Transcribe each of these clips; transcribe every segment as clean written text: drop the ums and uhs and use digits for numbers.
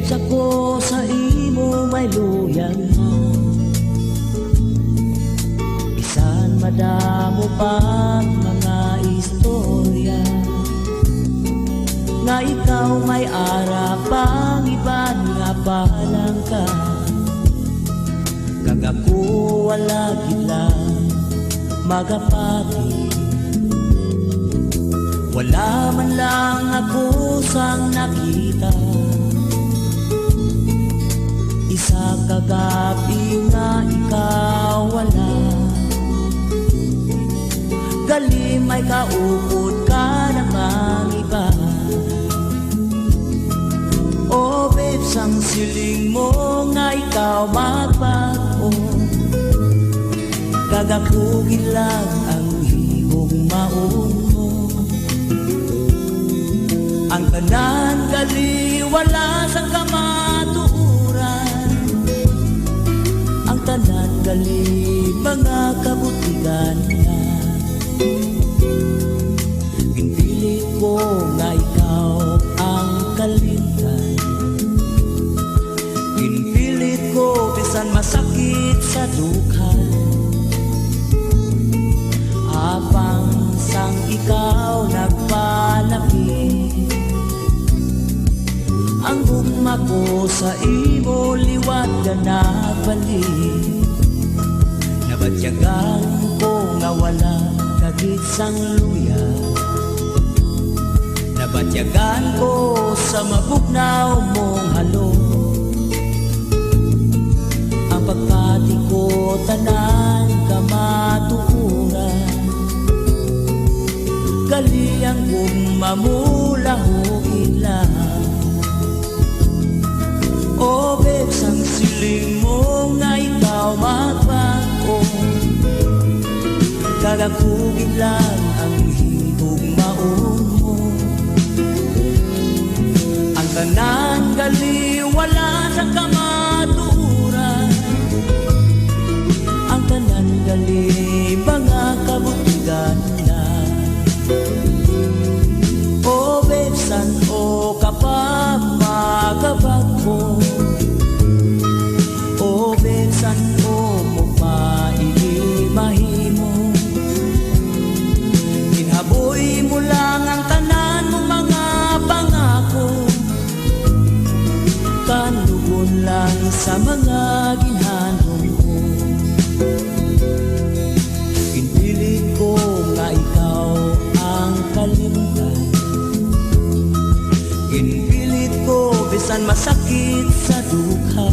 Ako sa imo may luyag na, bisan madamo pang mga istorya, nga ikaw may ara pang iban nga palang ka. Kagako wala gila magapati, wala man lang ako sang nakita. Isa kagabi nga ikaw wala, gali may kaupod ka namang iba. Oh babes, ang siling mo nga ikaw magbago, gagakugin lang ang hihong maon mo. Ang tanan gali wala sa kamatuuran, ang tanan gali mga kabutigan na. Ginpilit ko nga ikaw ang kalimtan, ginpilit ko bisan masakit sa dukha, apang sang ikaw nagpalapit. Ang gugma ko sa imo liwat ka nagbalik, nabatyagan ko nga wala kagit sang luya, nabatyagan ko sa mabugnaw mong halo. Ang pagpati ko tanan kamatukuran, gali ang gumamulahugin lang. Oh babes, ang siling mo nga ikaw magbago, gagakugin lang ang hihong maon mo. Ang tanan gali wala sa kamaturan, ang tanan gali mga kabutigan na. Oh babes, o kapag magabago, o besan o mo pa mahimo, ginhaboy mo lang ang tanan mong mga pangako, kanugon lang sa mga ginhanong ko. Ginpilit ko nga ikaw ang kalimtan, ginpilit ko bisan masakit sa dukha,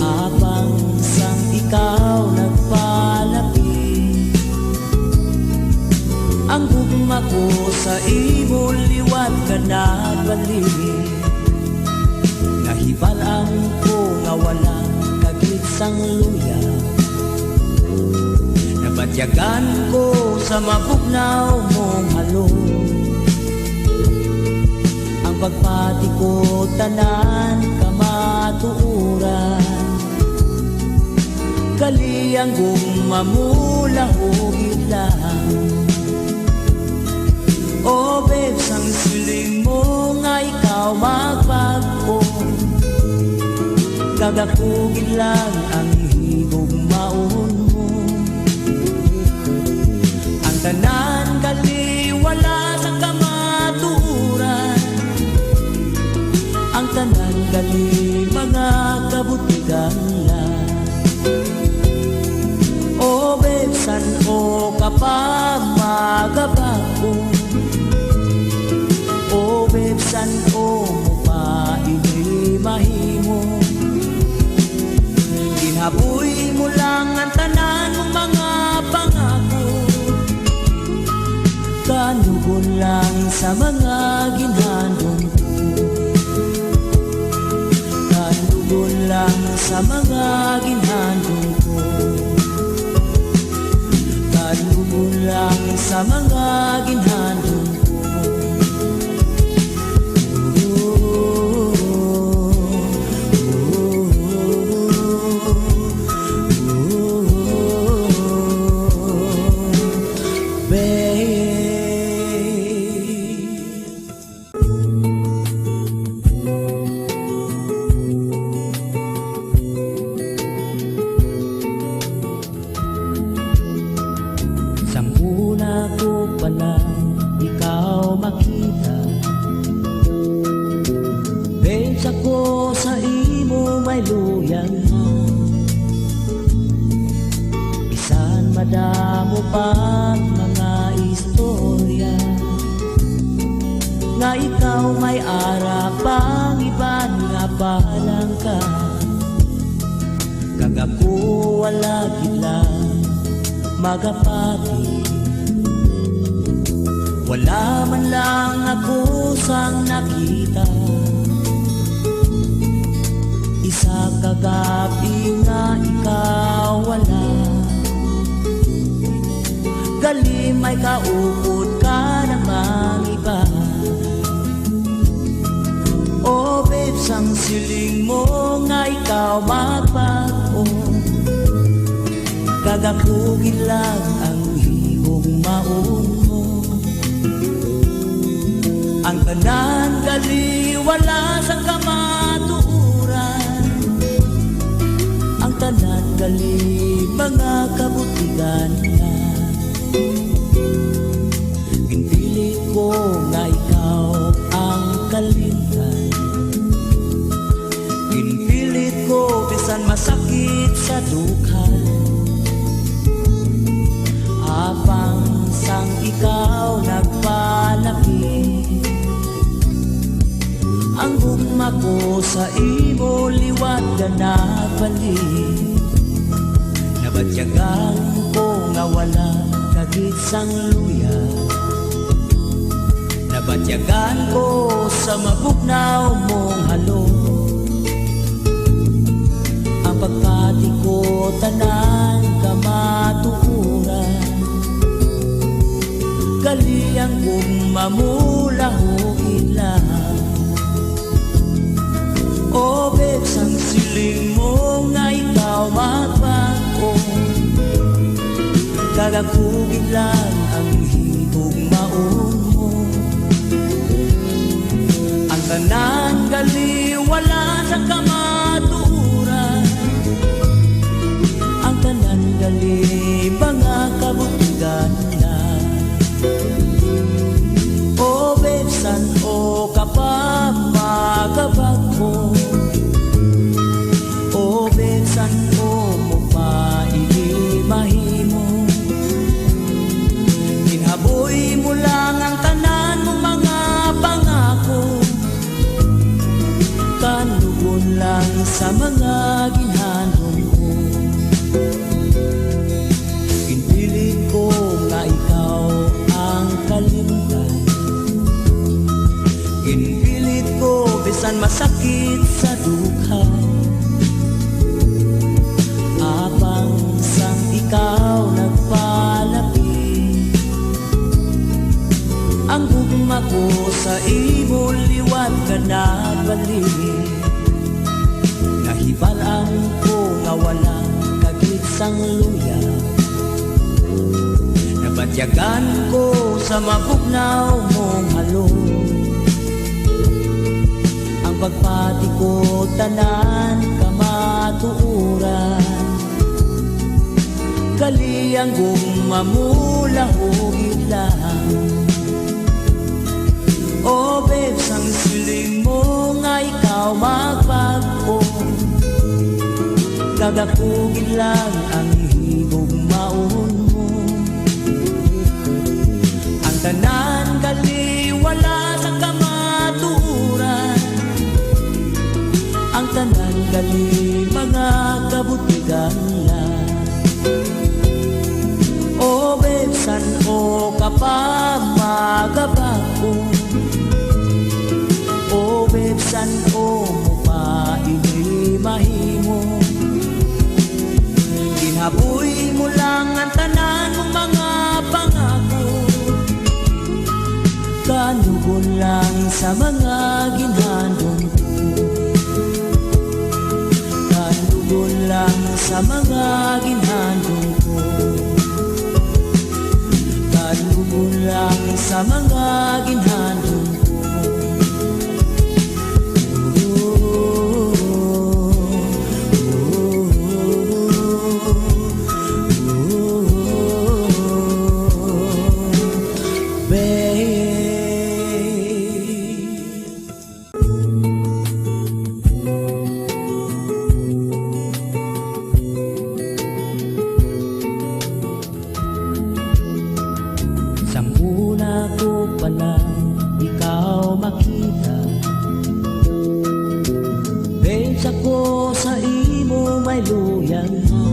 apang sang ikaw nagpalapit. Ang gugma ko sa imo liwat ka nagbalik, nahibalaan ko nga wala kagit sang luya, nabatyagan ko sa mabugnaw mong halo. Ang pagpati ko tanan kamatuuran, gali ang gumamulahugin lang. Oh babes, ang siling mo nga ikaw magbago, gagakugin lang ang higong maon mo. Ang tanan gali wala sa kamaturan, ang tanan gali mga kabutigan lang. O besan o kapag magabago, o besan o lang sa mga ginhandong ko, kalugon lang sa mga ginhandong ko, kalugon lang sa mga ginhandong ko. Una ko pa lang ikaw makita, bensa ko sa imo may luyang na, bisan madamo pa mga istorya, nga ikaw may ara pang iban nga palang ka, kagako wala gila magapati. Wala man lang ako sang nakita, isa kagabi nga ikaw wala, gali may kaupod ka namang iba. Oh babe, sang siling mo nga ikaw magbago, kagakugin lang ang hihong maun mo. Ang tanan gali wala sa kamatuuran, ang tanan gali mga kabutigan na. Ginpilit ko nga ikaw ang kalimtan, ginpilit ko bisan masakit sa dukha, apang sang ikaw nagpalaki. Ang gugma ko sa imo liwat ka nagbalik, nabatyagan ko nga wala kagit sang luya, nabatyagan ko sa mabugnaw mong halo. Ang pagpati ko tanan kamatukuran, kaliyang gumamulahugin lang. Oh babe, sang siling mo nga ikaw magbago, kagakugin lang ang higugmaon mo. Ang tanan gali wala sa kamaturan, ang tanan gali mga kabutigan na. Oh babe, san o kapag magabag mo, oh babe, san o mo pa mahimo, ginhaboy mo lang ang tanan mong mga pangako, kanugon lang sa mga ginhandong ko. Ginpilit ko nga ikaw ang kalimtan, ginpilit ko bisan masakit sa dukha, apang sang ikaw nagpalaki. Ang gugma ko sa imo liwat ka nagbalik, nahibalaan ko nga wala kagit sang luya, nabatyagan ko sa mabugnaw mong halo. Ang pagpati ko tanan kamatuuran, kaliyang gumamulahugin lang. Oh babe, sang siling mo nga ikaw magbago, kagakugin lang ang higugmaon mo. Ang tanan gali wala sa kamaturan, ang tanan gali mga kabutigan lang. Oh babe, san o kapag magabag sa mga ginhandong ko. Kalugon lang sa mga ginhandong ko. Kalugon lang sa mga ginhandong ko. Una ko pa lang ikaw makita, bensa ko sa imo may luyang na.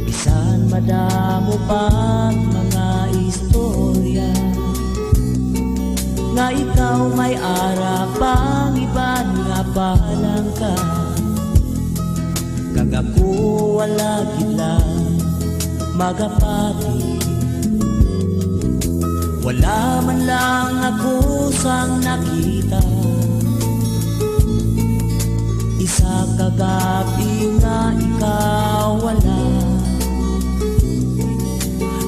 Bisan madamo pa mga istorya, nga ikaw may arapang iban nga palang ka. Kagako wala gila magapati, wala man lang ako sang nakita. Isa kagabi nga ikaw wala,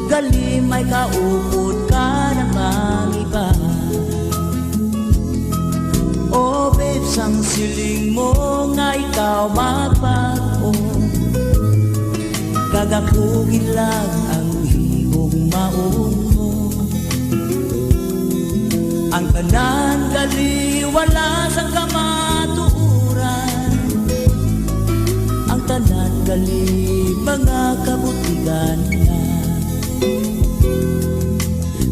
gali may kaupod ka namang iba. Oh babes, ang siling mo nga ikaw magbago, kagakugin lang ang higong maon mo. Ang tanan gali wala sa kamatuuran, ang tanan gali mga kabutigan na.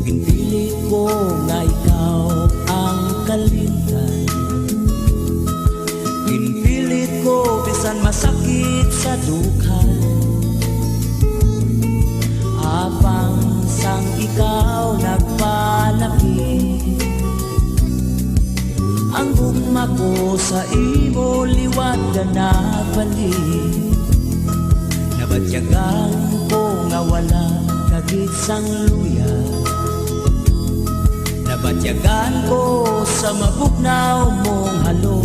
Ginpilit ko nga ikaw ang kalimtan, ginpilit ko bisan masakit sa dukha. Habang sang ikaw nagpalaki, ang gugma ko sa imo liwat ka nagbalik. Nabatyagan ko nga wala kagit sang luya, nabatyagan ko sa mabugnaw mong halo.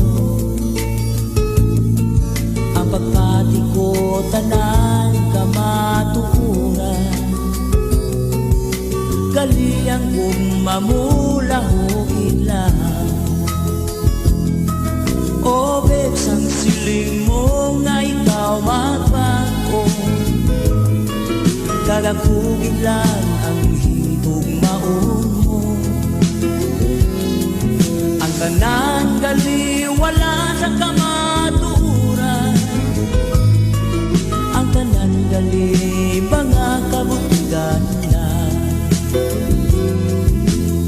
Ang pagpati ko tanan kamatukuran, gali ang gumamulahugin lang. Oh babes, ang siling mo nga ikaw magbago, kagakugin lang ang higong maon mo. Ang tanan gali wala sa kamaturan, ang tanan gali mga kabutigan na.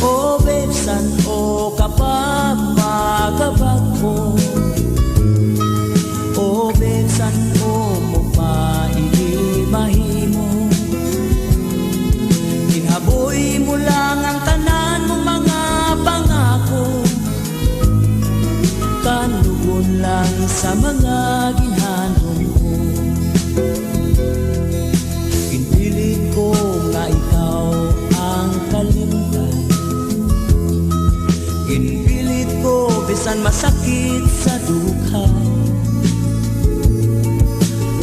O besan o kapag magabag mo, o besan o mo pa mahimo. Ginhaboy mo lang ang tanan mong mga pangako, kanugon lang sa mga ginhandong ko. Ginpilit ko nga ikaw ang kalimtan, ginpilit ko bisan masakit sa dukha.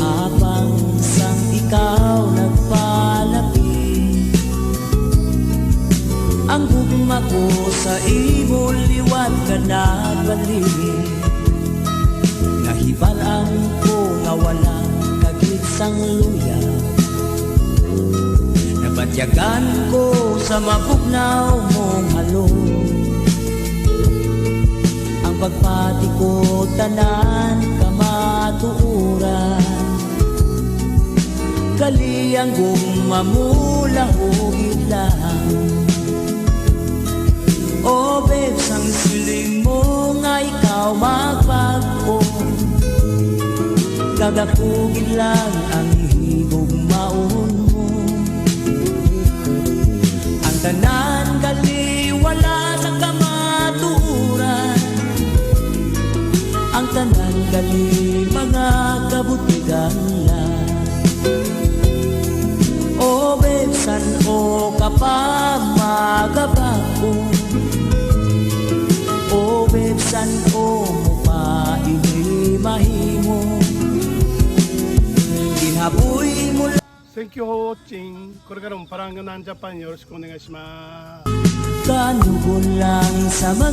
Habang sang ikaw nagpalaki, ang gugma ko sa imo liwat ka nagbalik. Nahibalaan ko nga wala kagit sang luya, nabatyagan ko sa mabugnaw mong halo. Ang pagpati ko tanan kamatuuran, gali ang gumamulahugin lang. Oh babes, ang siling mo nga ikaw magbago, kagakugin lang ang higong maon mo. Ang tanan gali wala sa kamaturan, ang tanan gali mga kabutigan lang. O besan o kapag magabako, mahimo Ginabuhi mo Thank you for watching. これからもパランガナンジャパンよろしくお願いします。kanugon lang sa mga